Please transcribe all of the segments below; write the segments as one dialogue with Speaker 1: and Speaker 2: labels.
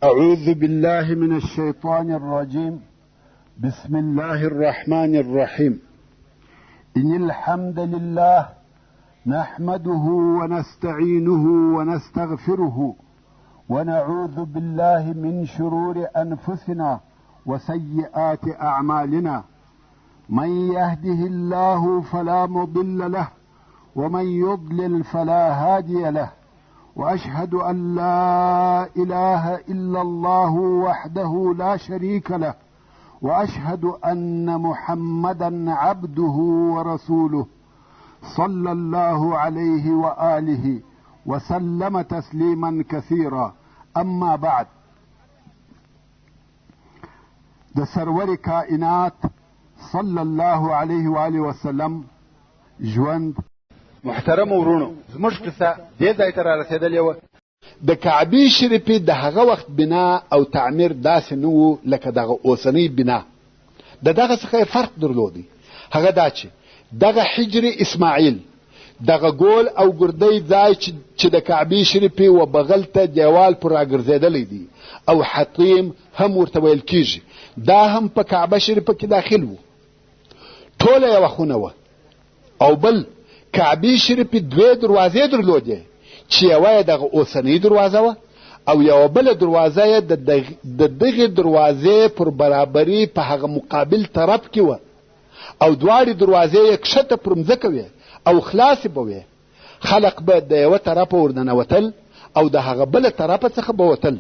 Speaker 1: أعوذ بالله من الشيطان الرجيم. بسم الله الرحمن الرحيم. إن الحمد لله نحمده ونستعينه ونستغفره ونعوذ بالله من شرور أنفسنا وسيئات أعمالنا. من يهده الله فلا مضل له ومن يضلل فلا هادي له، وأشهد أن لا إله إلا الله وحده لا شريك له، وأشهد أن محمدا عبده ورسوله صلى الله عليه وآله وسلم تسليما كثيرا. أما بعد، د سرور کائنات صلى الله عليه وآله وسلم ژوند.
Speaker 2: محترم ورونو، زموږ قصه دې ځای ته رارسېدلې وه.
Speaker 1: د کعبې شریفې د هغه وخت بنا او تعمیر داسې نه و لکه دغه اوسنۍ بنا. د دغه څخه فرق درلودی. هغه دا چې دغه حجر اسماعیل، دغه ګول او ګردی ځای چې د کعبې شریفې و بغل ته دیوال پر راګرځېدلی دی او حطیم هم ورته ویل کیږي، دا هم په کعبه شریفه کې داخل و. ټوله یوه خونه وه. او بل کعبې شریفې دوې دروازې درلودې چې یوه یې دغه اوسنۍ دروازه وه او یوه بله دروازه یې د دغې دروازې پر برابري په هغه مقابل طرف کې وه او دواړې دروازې یې کښته پر مځکه وې او خلاصې به وې. خلق به د یوه طرفه ورننوتل او د هغه بله طرفه څخه به وتل،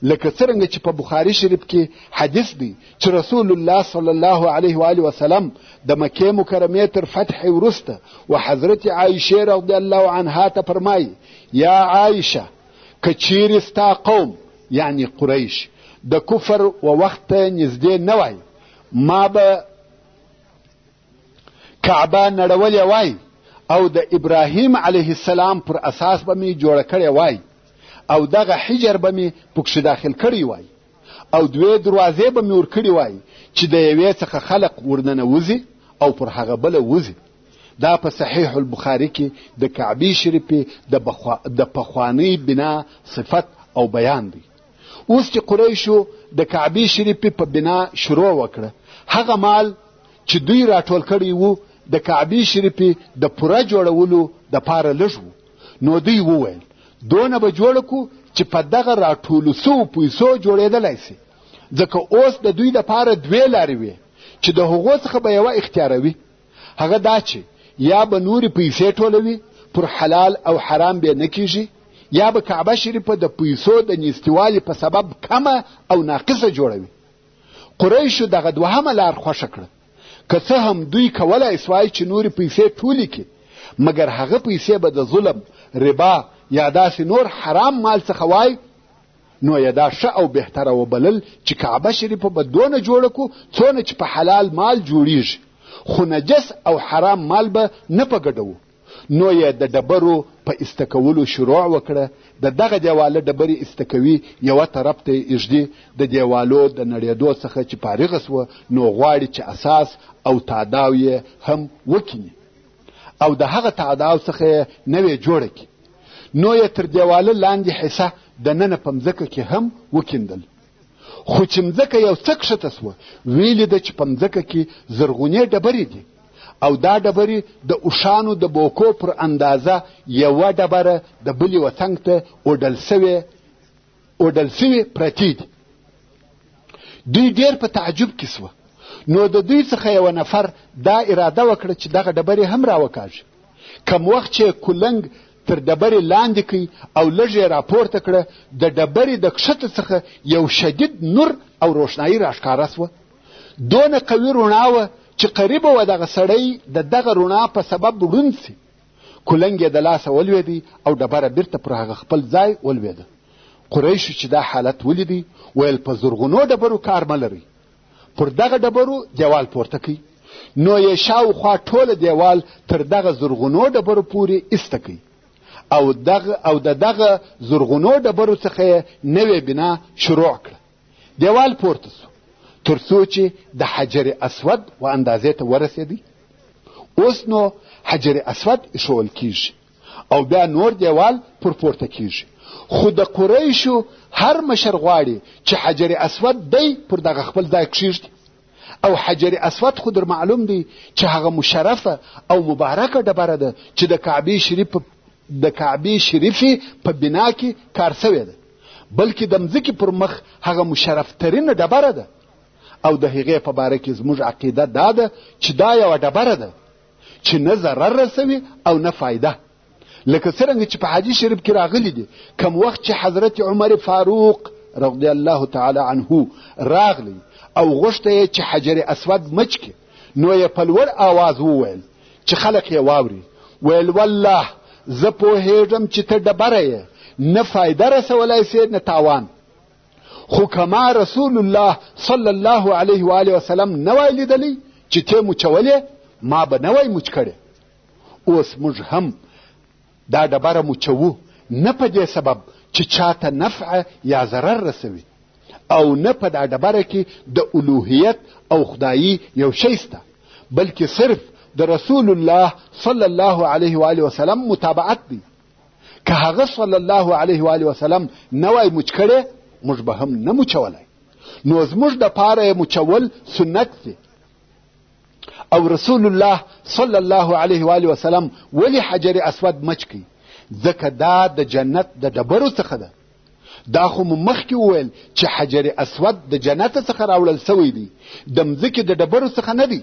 Speaker 1: لکه څرنګه چې په بخاري شریف کې حدیث دی چې رسول الله صلی الله علیه و آله وسلم د مکې مکرمې تر فتح وروسته و حضرت عایشې رضی الله عنها ته فرمایي: یا عایشه، که چیرې ستا قوم یعنی قریش د کفر و وخت ته نږدې نه وای، ما به کعبه نړولې وای او د ابراهیم علیه السلام پر اساس به مې جوړه کړې وای او دغه حجر به مې پکښې داخل کړی وای او دوې دروازې به مې ورکړي وای چې د یوې څخه خلق ورننوځي او پر هغه بله وځي. دا په صحیح البخاري کې د کعبې شریفې د پخوانۍ بنا صفت او بیان دی. اوس چې قریشو د کعبې شریفې په بنا شروع وکړه، هغه مال چې دوی راټول کړی وو د کعبې شریفې د پوره جوړولو دپاره لږ وو. نو دوی وویل دونه به جوړه کو چې په دغه راټولو سوو پیسو جوړېدلی سي، ځکه اوس د دوی دپاره دوې لارې وې چې د هغو څخه به یوه اختیاروي. هغه دا چې یا به نورې پیسې ټولوي، پر حلال او حرام به نه کیږي، یا به کعبه شریفه د پیسو د نیستوالي په سبب کمه او ناقصه جوړوي. قریشو دغه دوهمه لار خوښه کړه. که څه هم دوی کولی سوای چې نورې پیسې ټولې کړي، مګر هغه پیسې به د ظلم، ربا یا داسې نور حرام مال څخه وای، نو یې دا ښه او بهتره وبلل چې کعبه شریفه به دونه جوړه کو څونه چې په حلال مال جوړیږي، خو نجس او حرام مال به نه په ګډوو. نو یې د ډبرو په استکولو شروع وکړه. د دغه دیواله ډبرې استکوي یوه طرف ته یې ایږدي، د دیوالو د نړېدو څخه چې فارغه سوه نو غواړي چې اساس او تعداو یې هم وکیني او د هغه تعداو څخه یې نوې جوړه کړي. نو یې تر دیواله لاندې حصه د ننه په مځکه کې هم وکیندل. خو چې مځکه یو څه کښته سوه، ویې لیده چې په مځکه کې زرغونې ډبرې دي او دا ډبرې د اوښانو د بوکو پر اندازه یوه ډبره د بلې یوه څنګ ته اوډل سوې پرتې دي. دوی ډېر په تعجب کې سوه. نو د دوی څخه یوه نفر دا اراده وکړه چې دغه ډبرې هم راوکاږي. کم وخت چې کلنګ تر ډبرې لاندې کړي او لږ یې راپورته کړه، د ډبرې د کښته څخه یو شدید نور او روښنایي راښکاره سوه. دونه قوي رڼا وه چې قریبه وه دغه سړی د دغه رڼا په سبب ړوند سي. کلنګ یې د لاسه ولوېدی او ډبره بیرته پر هغه خپل ځای ولوېده. قریشو چې دا حالت ولیدی ویل په زرغونو ډبرو کار مه لرئ، پر دغه ډبرو دیوال پورته کړئ. نو یې شاوخوا ټوله دیوال تر دغه زرغونو ډبرو پورې ایسته کړئ او د دغه زرغونو ډبرو څخه یې نوې بنا شروع کړه. دیوال پورته سو تر څو چې د حجر اسود و اندازې ته ورسېدی. اوس نو حجر اسود ایښول کیږي او بیا نور دیوال پر پورته کیږي. خو د قریشو هر مشر غواړي چې حجر اسود دی پر دغه خپل ځای کښېږدي او حجر اسود خو در معلوم دی چې هغه مشرفه او مبارکه ډبره ده چې د کعبې شریفې په بنا کې کار سوې ده، بلکې د مځکې پر مخ هغه مشرف ترینه ډبره ده. او د هغې په باره کې زموږ عقیده دا ده چې دا یوه ډبره ده چې نه ضرر رسوي او نه فایده. لکه څرنګه چې په حدیث شریف کې راغلی دي کم وخت چې حضرت عمر فاروق رضی الله تعالی عنه راغلی او غوښته یې چې حجر اسود مچ کړي، نو یې په لوړ آواز وویل چې خلک یې واوري، ویل والله زه پوهېږم چې ته ډبره یې، نه فایده رسولی سې نه تاوان، خو کما رسول الله صلی الله علیه و آله وسلم نه وای لیدلی چې ته مچولې ما به نه وای مچ کړې. اوس موږ هم دا ډبره مچوو، نه په دې سبب چې چاته نفع یا ضرر رسوي او نه په دا ډبره کې د الوهیت او خدایي یو شی سته، بلکې صرف د رسول الله صلی الله علیه و آله وسلم متابعت دی. که هغه صلی الله علیه و آله وسلم نه وای مچ کړې موږ به هم نه مچولی، نو زموږ دپاره مچول سنت دی. او رسول الله صلی الله علیه و آله وسلم ولی حجر اسود مچ کی؟ ځکه دا د جنت د ډبرو څخه ده. دا خو مو مخکې وویل چې حجر اسود د جنت څخه راوړل سوی دی، د مځکې د ډبرو څخه نه دی.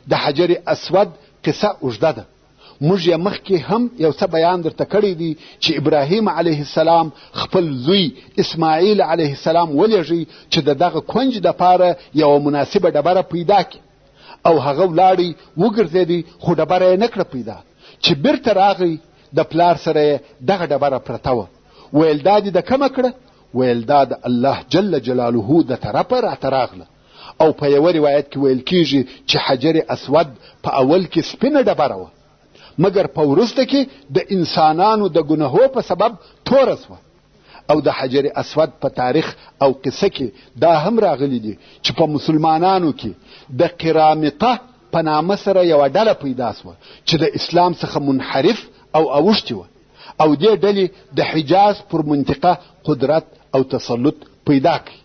Speaker 1: د حجر اسود قصه اوږده ده، موږ یې مخکې هم یو څه بیان درته کړی دی چې ابراهیم علیه السلام خپل زوی اسماعیل علیه السلام ولېږي چې د دغه کونج دپاره یوه مناسبه ډبره پیدا کړي، او هغه ولاړی وګرځېدی خو ډبره یې نه کړه پیدا. چې بیرته راغی د پلار سره یې دغه ډبره پرته وه، ویل دا دې د کومه کړه؟ ویل دا د الله جل جلاله د طرفه راته راغله. او په یوه روایت کې ویل کیږي چې حجر اسود په اول کې سپینه ډبره وه، مګر په وروسته کې د انسانانو د ګناهو په سبب توره سوه. او د حجر اسود په تاریخ او قصه کې دا هم راغلی دي چې په مسلمانانو کې د قرامطه په نامه سره یوه ډله پیدا سوه چې د اسلام څخه منحرف او اوښتې وه، او دې ډلې د حجاز پر منطقه قدرت او تسلط پیدا کړي.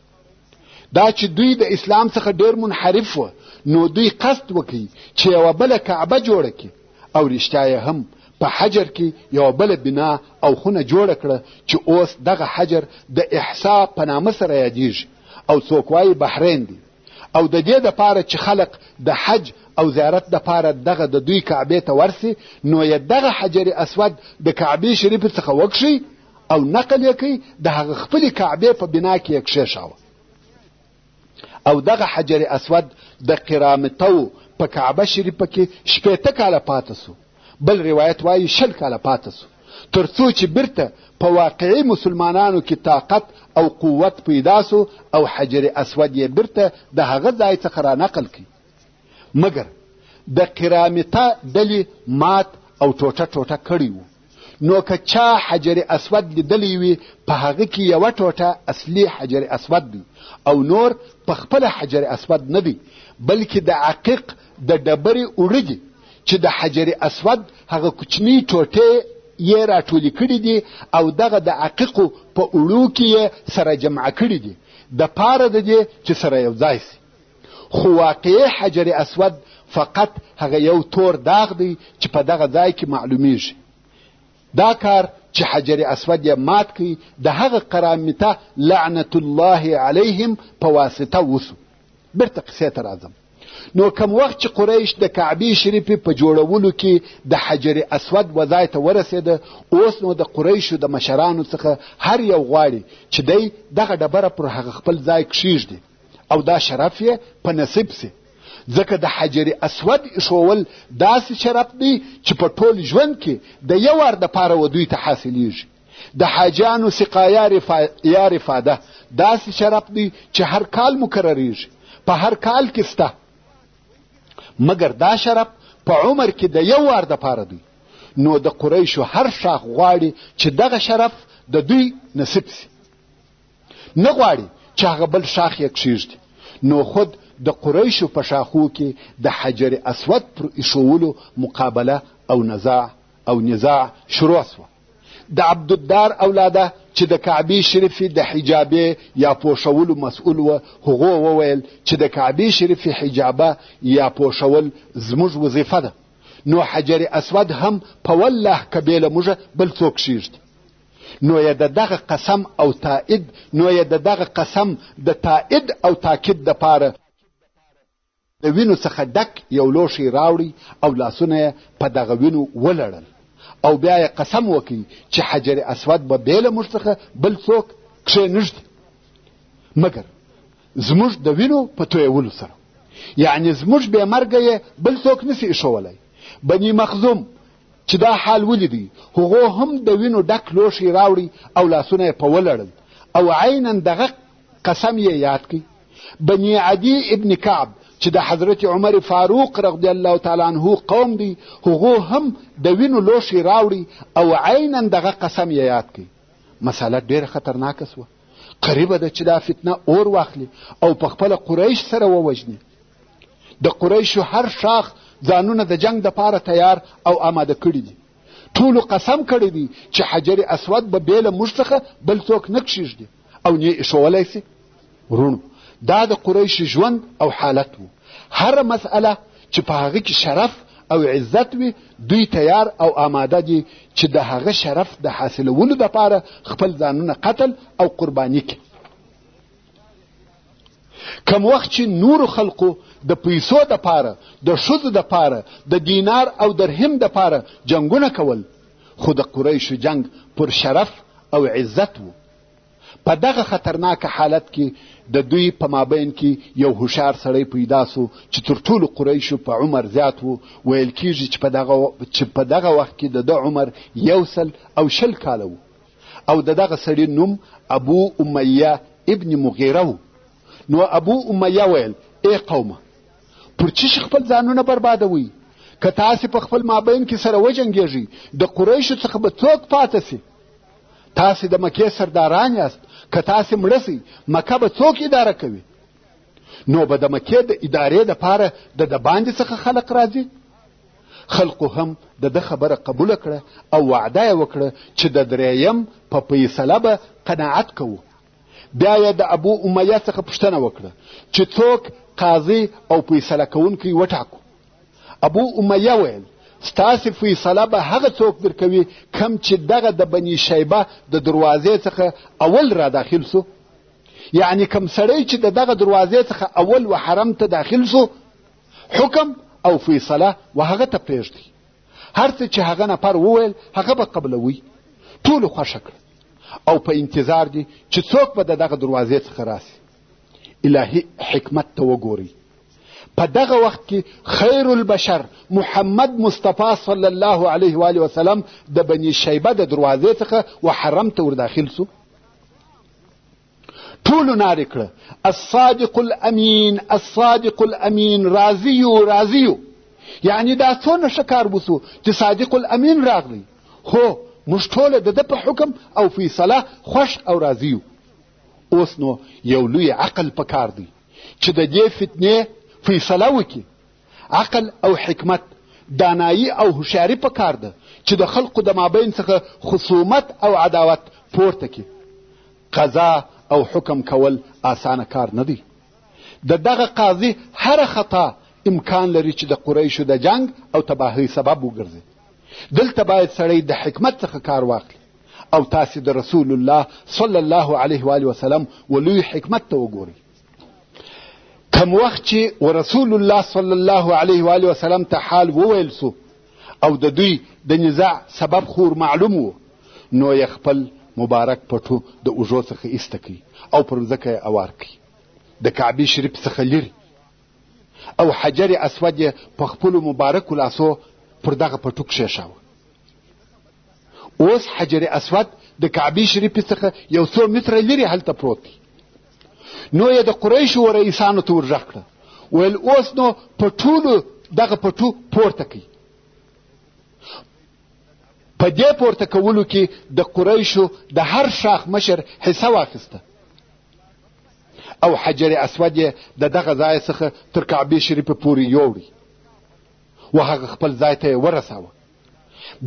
Speaker 1: دا چې دوی د اسلام څخه ډېر منحرف وه، نو دوی قصد وکړي چې یوه بله کعبه جوړه کړي، او رښتیا یې هم په حجر کې یوه بله بنا او خونه جوړه کړه چې اوس دغه حجر د احسا په نامه سره یادیږي، او څوک وایي بحرین دی. او د دې دپاره چې خلق د حج او زیارت دپاره دغه د دوی کعبې ته ورسي، نو یې دغه حجر اسود د کعبې شریفې څخه وکښي او نقل یې کوي د هغه خپلې کعبې په بنا کې یې کښېښاوه. او دغه حجر اسود د قرامطو په کعبه شریفه کې 80 کاله پاته سو، بل روایت وایي 20 کاله پاته سو، تر څو چې بیرته په واقعي مسلمانانو کې طاقت او قوت پیدا سو او حجر اسود یې بیرته د هغه ځای څخه را نقل کړي. مګر د قرامطه ډلې مات او ټوټه ټوټه کړي وو، نو که چا حجر اسود لیدلی وي په هغه کې یوه ټوټه اصلي حجر اسود دی، او نور په خپله حجر اسود نه دی، بلکې د عقیق د ډبرې اوړه دي چې د حجر اسود هغه کوچني ټوټې یې راټولې کړي دي او دغه د عقیقو په اوړو کې یې سره جمع کړي دي د پاره د دې چې سره یو ځای سي. خو واقعي حجر اسود فقط هغه یو تور داغ دی چې په دغه ځای کې معلومیږي. دا کار چې حجر اسود یې مات کړي د هغه قرامطه لعنت الله علیهم په واسطه وسو. بیرته قصې ته راځم. نو کم وخت چې قریش د کعبې شریفې په جوړولو کې د حجر اسود وځای ته ورسېده، اوس نو د قریشو د مشرانو څخه هر یو غواړي چې دی دغه ډبره پر هغه خپل ځای کښېږدي او دا شرف یې په نصیب سي. ځکه د حجر اسود ایښول داسې شرف دی چې په ټول ژوند کې د یو وار دپاره و دوی ته حاصلیږي. د حاجیانو سقایا یا رفاده داسې شرف دی چې هر کال مکرریږي، په هر کال کې سته، مګر دا شرف په عمر کې د یو وار دپاره دی. نو د قریشو هر شاخ غواړي چې دغه شرف د دوی نصیب سي، نه غواړي چې هغه بل شاخ یې کښېږدي. نو خود د قریشو په شاخو کې د حجر اسود پر ایښولو مقابله او نزاع شروع سوه. د عبدالدار اولاده چې د کعبې شریفې د حجابې یا پوښولو مسؤل و هغو وویل چې د کعبې شریفې حجابه یا پوښول زموږ وظیفه ده، نو حجر اسود هم په والله که بې له موږه بل څوک کښېږدي. نو یې د دغه قسم د تایید او تاکید دپاره د وینو څخه ډک یو لوښی راوړي او لاسونه یې په دغه وینو ولړل او بیا یې قسم وکړي چې حجر اسود به بې له موږ څخه بل څوک کښېنږدي مګر زموږ د وینو په تویولو سره، یعنې زموږ بې مرګه یې بل څوک نسي ایښولی. بني مخزوم چې دا حال ولیدی هغو هم د وینو ډک لوښی راوړي او لاسونه یې په ولړل او عینا دغه قسم یې یاد کړي. بني عدي ابن کعب چې د حضرت عمر فاروق رضی الله تعالی عنه قوم دی هغو هم د وینو لوښی راوړي او عینا دغه قسم یې یاد کړي. مسأله ډېره خطرناکه سوه، قریبه ده چې دا فتنه اور واخلي او په خپله قریش سره ووژني. د قریشو هر شاخ ځانونه د جنگ دپاره تیار او آماده کړي دي. ټولو قسم کړی دی چې حجر اسود به بې له موږ څخه بل څوک نه کښېږدي او نه یې ایښولی سي. ورونو دا د قریشو ژوند او حالت و. هره مسئله چې په هغه کې شرف او عزت وي دوی تیار او آماده دي چې د هغه شرف د حاصلولو دپاره خپل ځانونه قتل او قرباني کړي. کم وخت چې نورو خلقو د پیسو دپاره، د ښځو دپاره، د دینار او درهم دپاره جنګونه کول، خو د قریشو جنگ پر شرف او عزت و. په دغه خطرناک حالت کې د دوی په مابین کې یو هوښیار سړی پیدا سو چې تر ټولو قریشو په عمر زیات و. ویل کېږي چې په دغه وخت کې د ده عمر 100 کاله و او د دغه سړي نوم ابو امیه ابن مغیره و. نو ابو امیه ویل ای قومه پر چی خپل ځانونه بربادوي؟ که تاسې په خپل مابین کې سره وجنګېږئ د قریشو څخه به څوک پاته سي؟ تاسې د مکې سرداران یاست، که تاسې مړه سئ مکه به څوک اداره کوي؟ نو به د مکې د ادارې دپاره د باندې څخه خلق راځي. خلقو هم د ده خبره قبوله کړه او وعده یې وکړه چې د درېیم په فیصله به قناعت کوو. بیا یې د ابو امیه څخه پوښتنه وکړه چې څوک قاضي او فیصله کوونکی وټاکو. ابو امیه ویل ستاسې فیصله به هغه څوک درکوي کم چې دغه د بني شیبه د دروازې څخه اول را داخل سو، یعنی کم سړی چې د دغه دروازې څخه اول و حرم ته داخل سو حکم او فیصله و هغه ته پرېږدي. هر څه چې هغه نفر وویل هغه به قبلوي. ټولو خوښه کړه او په انتظار دي چې څوک به د دغه دروازې څخه راسي. الهي حکمت ته وګورئ. په دغه وخت کې خیر البشر محمد مصطفی صلی الله علیه و آله وسلم د بني شیبه د دروازې څخه و حرم ته ور داخل سو. ټولو نارې کړه الصادق الامین الصادق الامین، راضیو راضیو، یعنی دا څونه ښه کار وسو چې صادق الامین راغلی. هو موږ ټوله د ده په حکم او فیصله خوښ او راضیو. اوس نو یو لوی عقل پکار دی چې د دې فتنې فیصله وکړي. عقل او حکمت، دانایی او هوښیاري پکار ده چې د خلقو د مابین څخه خصومت او عداوت پورته کړي. قضا او حکم کول آسانه کار نه دی. د دغه قاضي هر خطا امکان لري چې د قریشو د جنگ او تباهی سبب وګرځي. دلته باید سړی د حکمت څخه کار واخلي او تاسې د رسول الله صلی الله علیه و آله وسلم ولوی حکمت ته وګورئ. کم وخت چې ورسول الله صلی الله علیه و آله وسلم ته حال وویل سو او د دوی د نزاع سبب خور معلوم و، نو یې خپل مبارک پټو د اوږو څخه ایسته کړي او پر ځمکه یې اوار کړي، د کعبې شریف څخه لرې، او حجر اسود یې په خپلو مبارکو لاسو پر دغه پټو کښېښاوه. اوس حجر اسود د کعبې شریفې څخه یو څو متره لرې هلته پروت دی. نو یې د قریشو و رئیسانو ته ور غږ کړه، ویل اوس نو په ټولو دغه پټو پورته کړي. په دې پورته کولو کې د قریشو د هر شاخ مشر حصه واخیسته او حجر اسود یې د دغه ځای څخه تر کعبې شریفې پورې یوړی و هغه خپل ځای ته یې ورساوه.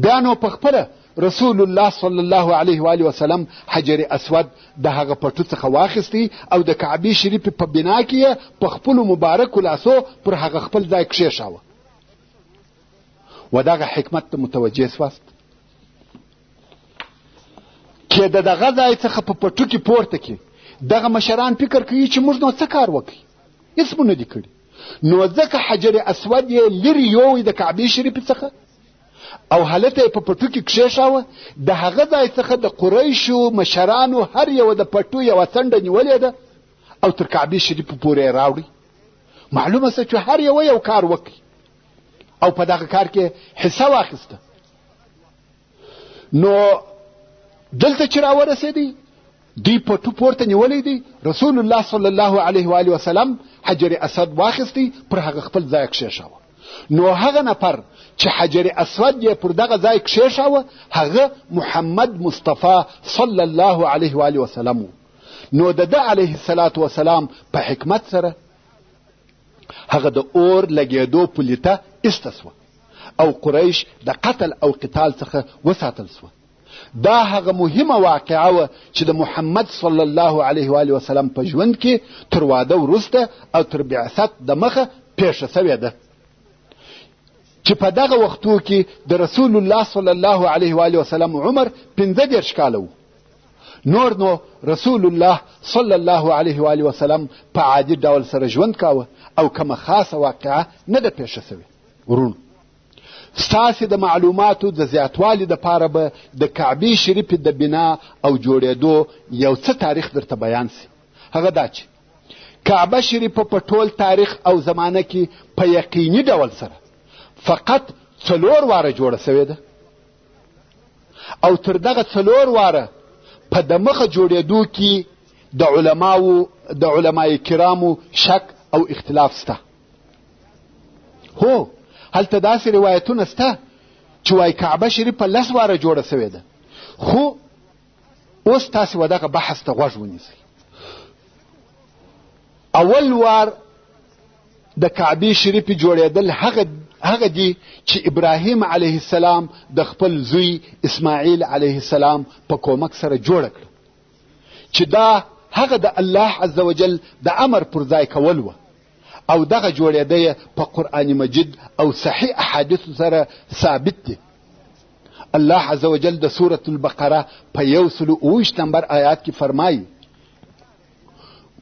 Speaker 1: بیا نو په خپله رسول الله صلی الله علیه و آله وسلم حجر اسود د هغه پټو څخه واخیستی او د کعبې شریفې په بنا کې یې په خپلو مبارکو لاسو پر هغه خپل ځای کښېښاوه. و دغه حکمت ته متوجه سواست چې د دغه ځای څخه په پټو کې پورته کې دغه مشران فکر کوي چې موږ نو څه کار وکړي، هېڅ مو نه دي کړي. نو ځکه حجر اسود یې لرې یووی د کعبې شریفې څخه او هلته یې په پټو کې کښېښاوه. د هغه ځای څخه د قریشو مشرانو هر یوه د پټو یوه څنډه نیولې ده او تر کعبې شریفې پورې یې راوړي. معلومه سه چې هر یوه یو کار وکړي او په دغه کار کې حصه واخیسته. نو دلته چې راورسېدی دوی پټو پورته نیولی دی، رسول الله صلی الله علیه و آله وسلم حجر اسود واخیستی پر هغه خپل ځای کښېښاوه. نو هغه نفر چې حجر اسود یې پر دغه ځای کښېښاوه هغه محمد مصطفی صلی الله علیه و آله وسلم و. نو د ده علیه الصلاة وسلام په حکمت سره هغه د اور لګېدو پولیته ایسته سوه او قریش د قتل او قتال څخه وساتل سوه. دا هغه مهمه واقعه وه چې د محمد صلی الله علیه و آله وسلم په ژوند کې تر واده وروسته او تر بعثت د مخه پیښه سوې ده، چې په دغه وختو کې د رسول الله صلی الله علیه و آله وسلم عمر 15 کاله و. نور نو رسول الله صلی الله علیه و آله وسلم په عادي ډول سره ژوند کاوه او کومه خاصه واقعه نه ده پیښه سوې. ورونو ستاسې د معلوماتو د زیاتوالي دپاره به د کعبې شریفې د بنا او جوړېدو یو څه تاریخ درته بیان سي. هغه دا چې کعبه شریفه په ټول تاریخ او زمانه کې په یقیني ډول سره فقط 4 واره جوړه سوې ده او تر دغه 4 واره په د مخه جوړېدو کې د علمای کرامو شک او اختلاف سته. هو هلته داسې روایتونه سته چې وایي کعبه شریفه 10 واره جوړه سوې ده، خو اوس تاسې و دغه بحث ته غوږ ونیسئ. اول وار د کعبې شریفې جوړېدل هغه دي چې ابراهیم علیه السلام د خپل زوی اسماعیل علیه السلام په کومک سره جوړه کړه، چې دا هغه د الله عز وجل د امر پر ځای کول وه او دغه جوړېده په قرآن مجید او صحیح احادیثو سره ثابت دی. الله عز وجل د سورة البقره په 128 نمبر آیات کې فرمایي: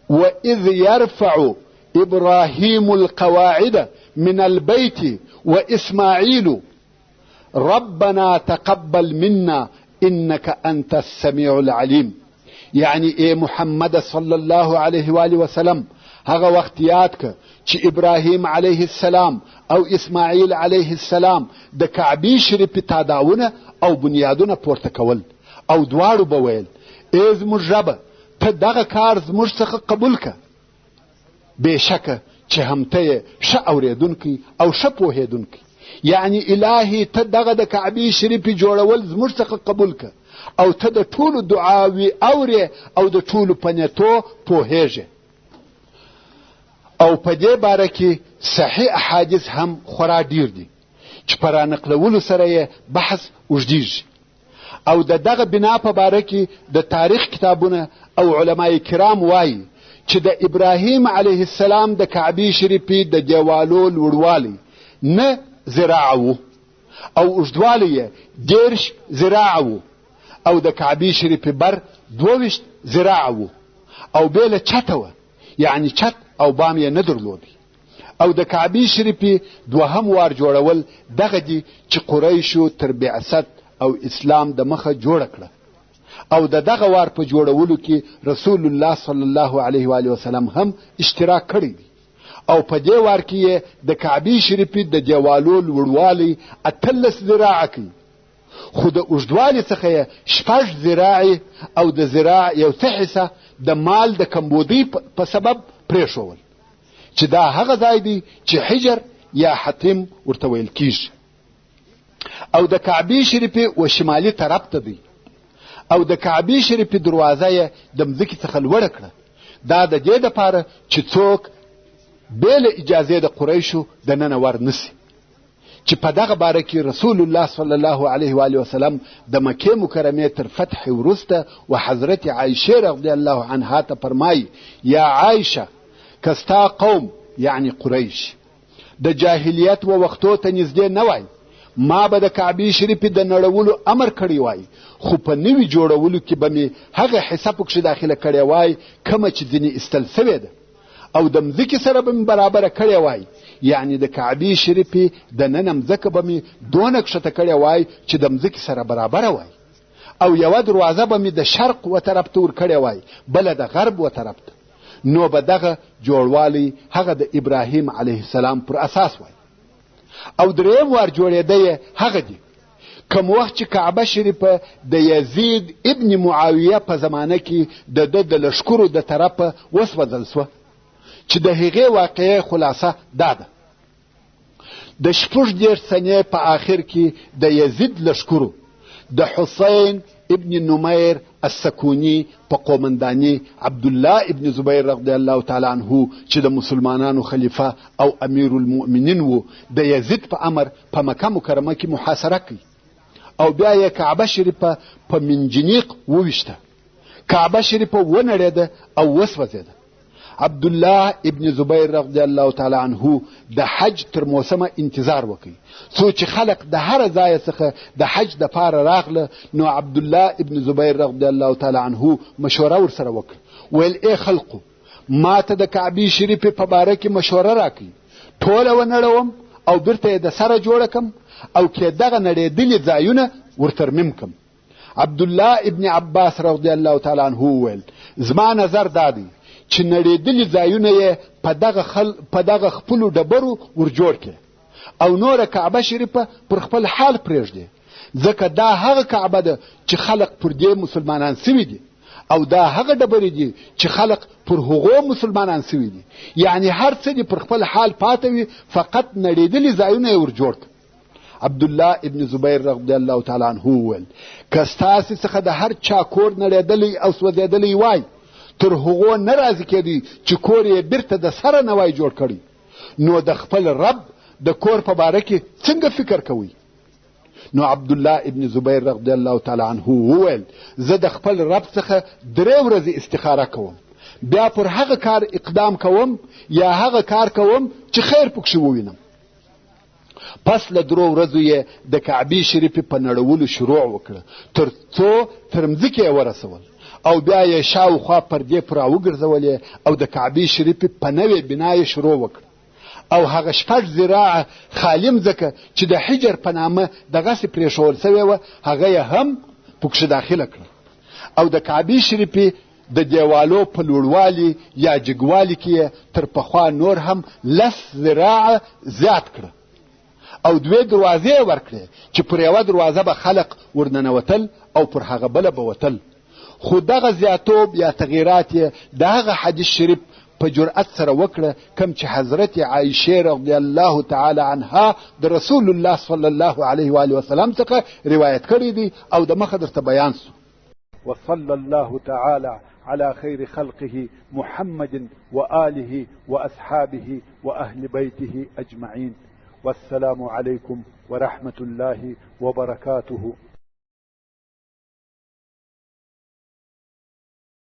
Speaker 1: وَإِذْ يَرْفَعُ إِبْرَاهِيمُ الْقَوَاعِدَ مِنَ الْبَيْتِ وَإِسْمَاعِيلُ رَبَّنَا تَقَبَّلْ مِنَّا إِنَّكَ أَنْتَ السَّمِيعُ الْعَلِيمُ. یعنی ای محمد صلی الله علیه و آله وسلم هغه وخت یاد که چې ابراهیم علیه السلام او اسماعیل علیه السلام د کعبې شریفې تاداونه او بنیادونه پورته کول او دواړو به ویل: ای زموږ ربه ته دغه کار زموږ څخه قبول که. بېشکه چې هم ته یې ښه اورېدونکی او ښه پوهېدونکی، یعنی الهي ته دغه د کعبې شریفې جوړول زموږ څخه قبول که او ته د ټولو دعاوې اورې او د ټولو په نیتو پوهېږې. او په دې باره کې صحیح احادیث هم خورا ډیر دي چې په رانقلولو سره یې بحث اوږدیږي. او د دغه بنا په باره کې د تاریخ کتابونه او علمای کرام وایي چې د ابراهیم علیه السلام د کعبې شریفې د دیوالو لوړوالی 9 ذراعه و او اوږدوالی یې 10 ذراعه و او د کعبې شریفې بر 22 ذراعه و او بیله چته وه، یعنی چت او بام یې نه درلودی. او د کعبې شریفې 2 وار جوړول دغه دي چې قریشو تر بعثت او اسلام د مخه جوړه کړه او د دغه وار په جوړولو کې رسول الله صلی الله علیه و آله وسلم هم اشتراک کړی دی. او په دې وار کې د کعبې شریفې د دیوالو لوړوالی 18 ذراعه کوي، خو د اوږدوالي څخه 6 ذراعې او د ذراع یو څه حصه د مال د کمبودۍ په سبب پرېښول، چې دا هغه ځای دی چې حجر یا حتم ورته ویل کیږي. او د کعبې شریفې و شمالي طرف ته دی او د کعبې شریفې دروازه یې د مځکې څخه لوړه کړه. دا د دې دپاره چې څوک بې له اجازې د قریشو دننه ور نسي، چې په دغه باره کې رسول الله صلی الله علیه و آله وسلم د مکې مکرمې تر فتح وروسته و حضرت عایشه رضی الله عنها ته فرمایي یا عایشه که ستا قوم یعنی قریش د جاهلیت و وختو ته نږدې نه وای ما به د کعبې شریفې د نړولو امر کړی وای خو په نوي جوړولو کې به مې هغه حصه پکښې داخله کړې وای کومه چې ځینې ایستل سوې ده او د مځکې سره به مې برابره کړې وای یعنی د کعبې شریفې د ننه مځکه به مې دونه کښته کړې وای چې د مځکې سره برابره وای او یوه دروازه به مې د شرق و طرف ته ور کړې وای بله د غرب و طرف ته نو به دغه جوړوالی هغه د ابراهیم علیه السلام پر اساس وای او دریم وار جوړېده هغه دی کوم وخت چې کعبه شریفه د یزید ابن معاویه په زمانه کې د ده د لښکرو د طرفه وسوځل سوه چې د هغې واقعې خلاصه دا ده د 16 سنې په آخر کې د یزید لښکرو د حسین ابن نمیر السکونی په قومنداني عبدالله ابن زبیر رضی الله تعالی عنه چې د مسلمانانو خلیفه او امیر المؤمنین و د یزید په امر په مکه مکرمه کې محاصره کوي او بیا یې کعبه شریفه په منجنیق وویشته کعبه شریفه ونړېده او وسوځېده عبدالله ابن زبیر رضی الله تعالی عنه د حج تر موسمه انتظار وکړي څو چې خلق د هر ځای څخه د حج دپاره راغله نو عبدالله ابن زبیر رضی الله تعالی عنه مشوره ورسره وکړه ویل ای خلقو ما ته د کعبې شریفې په باره کې مشوره راکړي ټوله ونړوم او بیرته یې د سره جوړه کړم او کې دغه نړېدلي ځایونه ورترمیم کړم عبدالله ابن عباس رضی الله تعالی عنه وویل زما نظر دا دی چې نړېدلي ځایونه یې په دغه خپلو ډبرو ورجوړ کړي او نوره کعبه شریفه پر خپل حال پرېږدي ځکه دا هغه کعبه ده چې خلق پر دې مسلمانان سوي دي او دا هغه ډبرې دي چې خلق پر هغو مسلمانان سوي دي یعنی هر څه دي پر خپل حال پاته وي فقط نړېدلي ځایونه یې ورجوړ کړي عبدالله ابن زبیر رضی الله تعالی عنه وویل که ستاسې څخه د هر چا کور نړېدلی او سوځېدلی وای تر هغو نه راضي کېدی چې کور یې بیرته د سره نه وای جوړ کړی نو د خپل رب د کور په باره کې څنګه فکر کوئ نو عبدالله ابن زبیر رضی الله تعالی عنه وویل زه د خپل رب څخه 3 ورځې استخاره کوم بیا پر هغه کار اقدام کوم یا هغه کار کوم چې خیر پکښې ووینم پس له 3 ورځو یې د کعبې شریفې په نړولو شروع وکړه تر څو تر مځکې یې ورسول او بیا یې شاوخوا پردې پر راوګرځولې او د کعبې شریفې په نوې بنا یې شروع وکړه او هغه 6 ذراعه خالي مځکه چې د حجر په نامه دغسې پرېښول سوې وه هغه یې هم پکښې داخله کړه او د کعبې شریفې د دیوالو په لوړوالي یا جګوالي کې یې تر پخوا نور هم 10 ذراعه زیات کړه او 2 دروازې ورکړې چې پر یوه دروازه به خلق ورننوتل او پر هغه بله به وتل خو دغه زیاتوب یا تغییرات یې د هغه حدیث شریف په جرأت سره وکړه کم چې حضرت عایشه رضی الله تعالی عنها د رسول الله صلی الله علیه و آله وسلم څخه روایت کړی دی او د مخه درته بیان سو
Speaker 2: وصلى الله تعالى على خير خلقه محمد وآله وأصحابه وأهل بيته أجمعين والسلام عليكم ورحمة الله وبركاته.